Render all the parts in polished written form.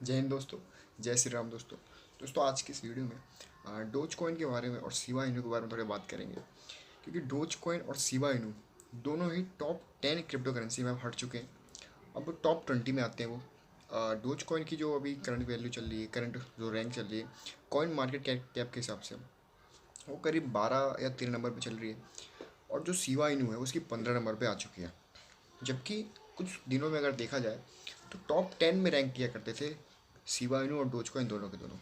जय हिंद दोस्तों। जय श्री राम दोस्तों। आज की इस वीडियो में डोज कॉइन के बारे में और शिबा इनू के बारे में थोड़ी बात करेंगे, क्योंकि डोज कॉइन और शिबा इनू दोनों ही टॉप 10 क्रिप्टो करेंसी में अब हट चुके हैं। अब टॉप 20 में आते हैं वो। डोज कॉइन की जो अभी करंट वैल्यू चल रही है, करंट जो रैंक चल रही है कॉइन मार्केट कैप के हिसाब से, वो करीब 12 या 13 नंबर पर चल रही है। और जो शिबा इनू है उसकी 15 नंबर पर आ चुकी है। जबकि कुछ दिनों में अगर देखा जाए तो टॉप 10 में रैंक किया करते थे शिबा इनू और डोज कॉइन दोनों के दोनों।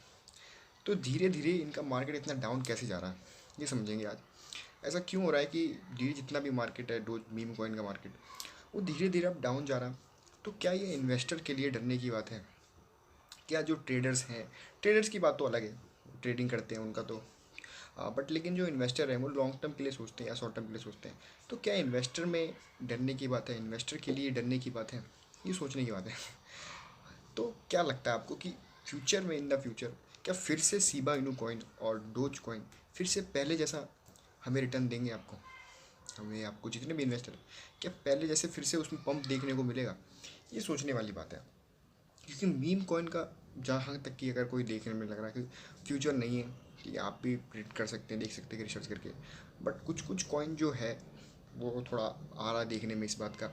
तो धीरे धीरे इनका मार्केट इतना डाउन कैसे जा रहा है, ये समझेंगे आज। ऐसा क्यों हो रहा है कि धीरे जितना भी मार्केट है डोज मीम कॉइन का मार्केट, वो धीरे धीरे अब डाउन जा रहा है। तो क्या ये इन्वेस्टर के लिए डरने की बात है? क्या जो ट्रेडर्स हैं, ट्रेडर्स की बात तो अलग है, ट्रेडिंग करते हैं उनका तो, बट लेकिन जो इन्वेस्टर हैं वो लॉन्ग टर्म के लिए सोचते हैं या शॉर्ट टर्म के लिए सोचते हैं। तो क्या इन्वेस्टर में डरने की बात है, इन्वेस्टर के लिए डरने की बात है, ये सोचने की बात है। तो क्या लगता है आपको कि फ्यूचर में, इन द फ्यूचर, क्या फिर से शिबा इनू कॉइन और डोज कॉइन फिर से पहले जैसा हमें रिटर्न देंगे? हमें आपको जितने भी इन्वेस्टर, क्या पहले जैसे फिर से उसमें पंप देखने को मिलेगा? ये सोचने वाली बात है। क्योंकि मीम कॉइन का जहाँ तक कि अगर कोई देखने में लग रहा है कि फ्यूचर नहीं है, कि आप भी प्रिडिक्ट कर सकते हैं, देख सकते हैं रिसर्च करके, बट कुछ कुछ कॉइन जो है वो थोड़ा आ रहा है देखने में इस बात का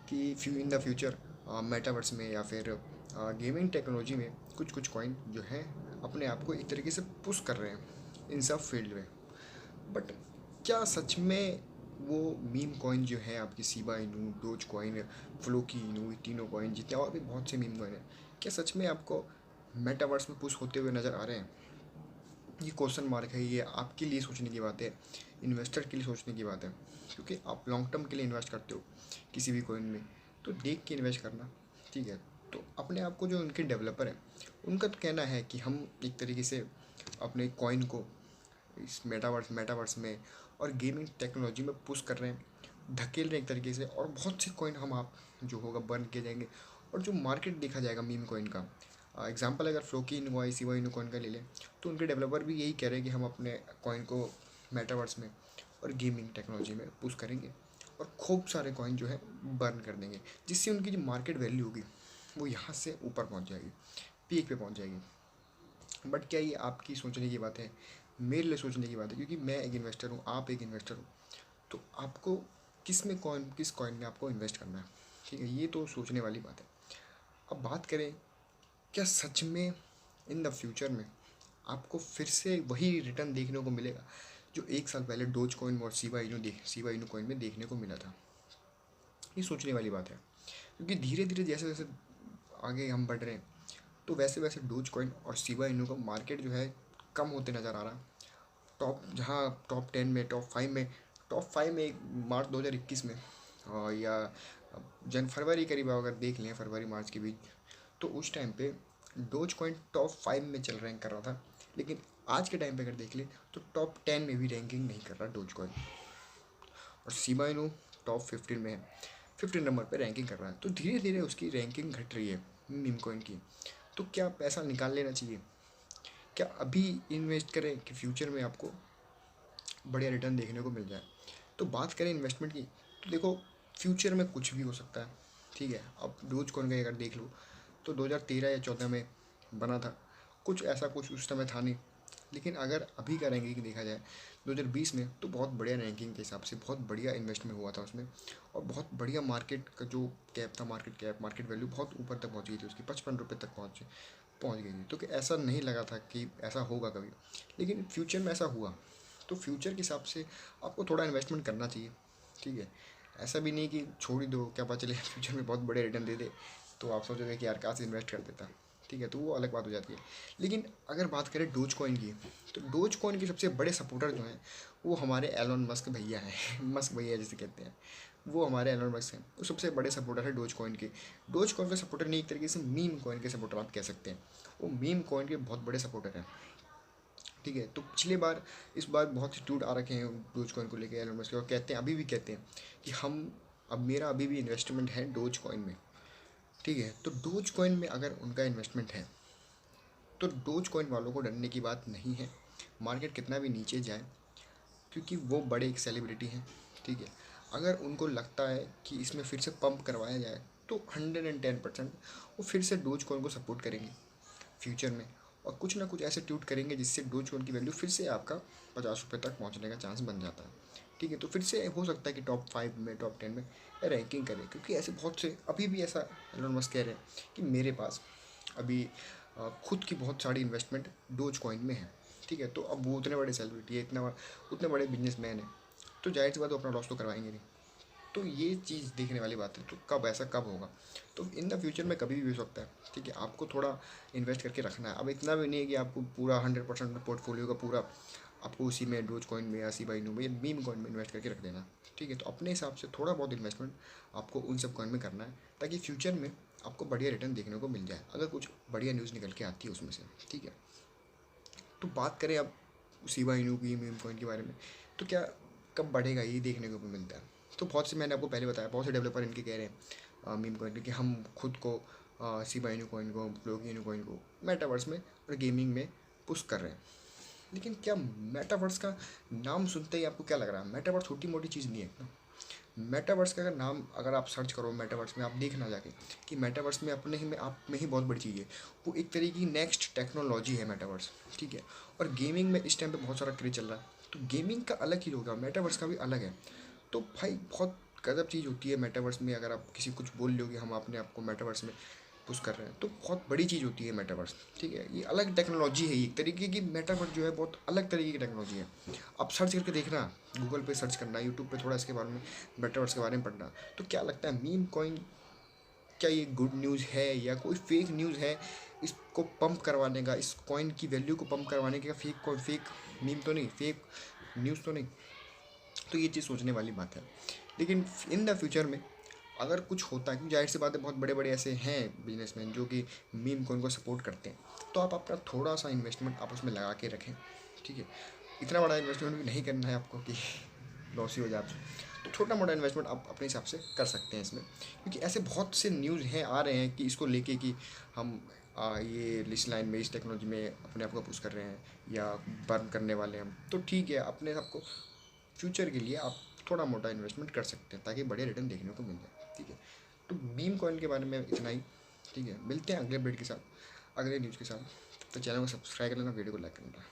कि इन द फ्यूचर मेटावर्स में या फिर गेमिंग टेक्नोलॉजी में कुछ कुछ कॉइन जो है अपने आप को एक तरीके से पुश कर रहे हैं इन सब फील्ड में। बट क्या सच में वो मीम कॉइन जो है आपकी Shiba Inu, dose coin, Floki इनू, तीनों कॉइन जितने और भी बहुत से मीम कॉइन हैं, क्या सच में आपको मेटावर्स में पुश होते हुए नज़र आ रहे हैं? ये क्वेश्चन मार्क है। ये आपके लिए सोचने की बात है, इन्वेस्टर के लिए सोचने की बात है। क्योंकि आप लॉन्ग टर्म के लिए इन्वेस्ट करते हो किसी भी कॉइन में, तो देख के इन्वेस्ट करना, ठीक है। तो अपने आप को जो उनके डेवलपर हैं उनका तो कहना है कि हम एक तरीके से अपने कॉइन को इस मेटावर्स में और गेमिंग टेक्नोलॉजी में पुश कर रहे हैं, धकेल रहे हैं एक तरीके से। और बहुत से कॉइन हम आप जो होगा बर्न किए जाएंगे। और जो मार्केट देखा जाएगा मीम कॉइन का, एग्जांपल अगर फ्लोकी इनू आई सी वाई इनू कॉइन का ले लें, तो उनके डेवलपर भी यही कह रहे हैं कि हम अपने कॉइन को मेटावर्स में और गेमिंग टेक्नोलॉजी में पुश करेंगे और खूब सारे कॉइन जो है बर्न कर देंगे, जिससे उनकी जो मार्केट वैल्यू होगी वो यहाँ से ऊपर पहुँच जाएगी, पीक पे पहुँच जाएगी। बट क्या ये आपकी सोचने की बात है? मेरे लिए सोचने की बात है, क्योंकि मैं एक इन्वेस्टर हूँ, आप एक इन्वेस्टर हो। तो आपको किस कॉइन में आपको इन्वेस्ट करना है, ठीक है, ये तो सोचने वाली बात है। अब बात करें, क्या सच में इन द फ्यूचर में आपको फिर से वही रिटर्न देखने को मिलेगा जो 1 साल पहले डोज कॉइन और शिबा इनू कॉइन में देखने को मिला था? ये सोचने वाली बात है। क्योंकि धीरे धीरे जैसे जैसे आगे हम बढ़ रहे हैं, तो वैसे वैसे डोज कॉइन और शिबा इनू का मार्केट जो है कम होते नज़र आ रहा है। टॉप 10 में, टॉप 5 में मार्च 2021 में, या फरवरी करीब अगर देख लें, फरवरी मार्च के बीच, तो उस टाइम पे डोज कॉइन टॉप 5 में चल रैंक कर रहा था। लेकिन आज के टाइम पे अगर देख ले तो टॉप 10 में भी रैंकिंग नहीं कर रहा डोज कॉइन। और शिबा इनू टॉप 15 में है, 15 नंबर पे रैंकिंग कर रहा है। तो धीरे धीरे उसकी रैंकिंग घट रही है मीम कॉइन की। तो क्या पैसा निकाल लेना चाहिए? क्या अभी इन्वेस्ट करें कि फ्यूचर में आपको बढ़िया रिटर्न देखने को मिल जाए? तो बात करें इन्वेस्टमेंट की, तो देखो, फ्यूचर में कुछ भी हो सकता है, ठीक है। अब डोज कॉइन का अगर देख लो तो 2013 या 14 में बना था, कुछ ऐसा कुछ उस समय था नहीं। लेकिन अगर अभी का रैंकिंग देखा जाए 2020 में, तो बहुत बढ़िया रैंकिंग के हिसाब से बहुत बढ़िया इन्वेस्टमेंट हुआ था उसमें। और बहुत बढ़िया मार्केट का जो कैप था, मार्केट वैल्यू बहुत ऊपर तक पहुंच गई थी उसकी, 55 रुपये तक पहुंच गई थी। तो कि ऐसा नहीं लगा था कि ऐसा होगा कभी, लेकिन फ्यूचर में ऐसा हुआ। तो फ्यूचर के हिसाब से आपको थोड़ा इन्वेस्टमेंट करना चाहिए, ठीक है। ऐसा भी नहीं कि छोड़ ही दो, क्या पता चले फ्यूचर में बहुत बड़े रिटर्न दे दे, तो आप सोचोगे कि यार कहाँ से इन्वेस्ट कर देता, ठीक है। तो वो अलग बात हो जाती है। लेकिन अगर बात करें डोज कॉइन की, तो डोज कॉइन के सबसे बड़े सपोर्टर जो हैं वो हमारे एलोन मस्क भैया हैं मस्क भैया जिसे कहते हैं, वो हमारे एलोन मस्क हैं। वो सबसे बड़े सपोर्टर है डोज कॉइन के। डोज कॉइन के सपोर्टर नहीं, एक तरीके से मीम कॉइन के सपोर्टर आप कह सकते हैं। वो मीम कॉइन के बहुत बड़े सपोर्टर हैं, ठीक है। तो पिछली बार, इस बार बहुत से ट्वीट आ रखे हैं डोज कॉइन को लेकर एलोन मस्क के, और कहते हैं, अभी भी कहते हैं कि मेरा अभी भी इन्वेस्टमेंट है डोज कॉइन में, ठीक है। तो डोज कॉइन में अगर उनका इन्वेस्टमेंट है तो डोज कॉइन वालों को डरने की बात नहीं है, मार्केट कितना भी नीचे जाए, क्योंकि वो बड़े एक सेलिब्रिटी हैं, ठीक है। अगर उनको लगता है कि इसमें फिर से पंप करवाया जाए, तो 110% वो फिर से डोज कॉइन को सपोर्ट करेंगे। फ्यूचर में, और कुछ ना कुछ ऐसे ट्वीट करेंगे जिससे डोज कॉइन की वैल्यू फिर से आपका 50 रुपये तक पहुँचने का चांस बन जाता है। ठीक है, तो फिर से हो सकता है कि टॉप 5 में, टॉप 10 में रैंकिंग करें, क्योंकि ऐसे बहुत से अभी भी ऐसा एलोन मस्क कह रहे हैं कि मेरे पास अभी खुद की बहुत सारी इन्वेस्टमेंट डोज कॉइन में है। ठीक है, तो अब वो उतने बड़े सेलिब्रिटी है, उतने बड़े बिजनेसमैन हैं, तो जाहिर सी बात वो अपना लॉस तो करवाएंगे नहीं। तो ये चीज़ देखने वाली बात है, तो कब ऐसा कब होगा, तो इन द फ्यूचर में कभी भी हो सकता है। ठीक है, आपको थोड़ा इन्वेस्ट करके रखना है। अब इतना भी नहीं है कि आपको पूरा 100% पोर्टफोलियो का पूरा आपको उसी में डोज कॉइन में या शिबा इनू में या मीम कॉइन में इन्वेस्ट करके रख देना। ठीक है, तो अपने हिसाब से थोड़ा बहुत इन्वेस्टमेंट आपको उन सब कॉइन में करना है, ताकि फ्यूचर में आपको बढ़िया रिटर्न देखने को मिल जाए, अगर कुछ बढ़िया न्यूज़ निकल के आती है उसमें से। ठीक है, तो बात करें अब शिबा इनू की, मीम कॉइन के बारे में, तो क्या कब बढ़ेगा ये देखने को भी मिलता है। तो बहुत से, मैंने आपको पहले बताया, बहुत से डेवलपर इनके कह रहे हैं मीम कॉइन के, कि हम खुद को शिबा इनू कॉइन को, ब्लॉकी इनू कॉइन को मेटावर्स में और गेमिंग में पुश कर रहे हैं। लेकिन क्या मेटावर्स का नाम सुनते ही आपको क्या लग रहा है? मेटावर्स छोटी मोटी चीज़ नहीं है ना। मेटावर्स का अगर नाम अगर आप सर्च करो मेटावर्स में, आप देखना जाके कि मेटावर्स में अपने ही में आप में ही बहुत बड़ी चीज़ है। वो एक तरीके की नेक्स्ट टेक्नोलॉजी है मेटावर्स। ठीक है, और गेमिंग में इस टाइम पे बहुत सारा क्रेज चल रहा है, तो गेमिंग का अलग ही होगा, मेटावर्स का भी अलग है। तो भाई बहुत गजब चीज़ होती है मेटावर्स में। अगर आप किसी कुछ बोल लो कि हम अपने आप को मेटावर्स में पुश कर रहे हैं, तो बहुत बड़ी चीज़ होती है मेटावर्स। ठीक है, ये अलग टेक्नोलॉजी है, एक तरीके की मेटावर्स जो है बहुत अलग तरीके की टेक्नोलॉजी है। आप सर्च करके देखना, गूगल पे सर्च करना, यूट्यूब पे थोड़ा इसके बारे में, मेटावर्स के बारे में पढ़ना। तो क्या लगता है, मीम कॉइन क्या ये गुड न्यूज़ है या कोई फेक न्यूज़ है? इसको पंप करवाने का, इस कॉइन की वैल्यू को पंप करवाने का फेक मीम तो नहीं, फेक न्यूज़ तो नहीं? तो ये चीज़ सोचने वाली बात है। लेकिन इन द फ्यूचर में अगर कुछ होता है, क्योंकि जाहिर सी बात है बहुत बड़े बड़े ऐसे हैं बिजनेसमैन जो कि मीम कॉइन को सपोर्ट करते हैं, तो आप अपना थोड़ा सा इन्वेस्टमेंट आप उसमें लगा के रखें। ठीक है, इतना बड़ा इन्वेस्टमेंट भी नहीं करना है आपको कि लॉस ही हो जाए आपसे। तो छोटा मोटा इन्वेस्टमेंट आप अपने हिसाब से कर सकते हैं इसमें, क्योंकि ऐसे बहुत से न्यूज़ हैं आ रहे हैं कि इसको लेके कि हम ये लिस्ट लाइन में इस टेक्नोलॉजी में अपने आप को पुश कर रहे हैं या बर्न करने वाले हैं हम। तो ठीक है, अपने आपको फ्यूचर के लिए आप थोड़ा मोटा इन्वेस्टमेंट कर सकते हैं, ताकि बढ़िया रिटर्न देखने को मिल जाए। ठीक है, तो बीम कॉइन के बारे में इतना ही। ठीक है, मिलते हैं अगले अपडेट के साथ, अगले न्यूज़ के साथ। तो चैनल को सब्सक्राइब कर लेना, वीडियो को लाइक करना।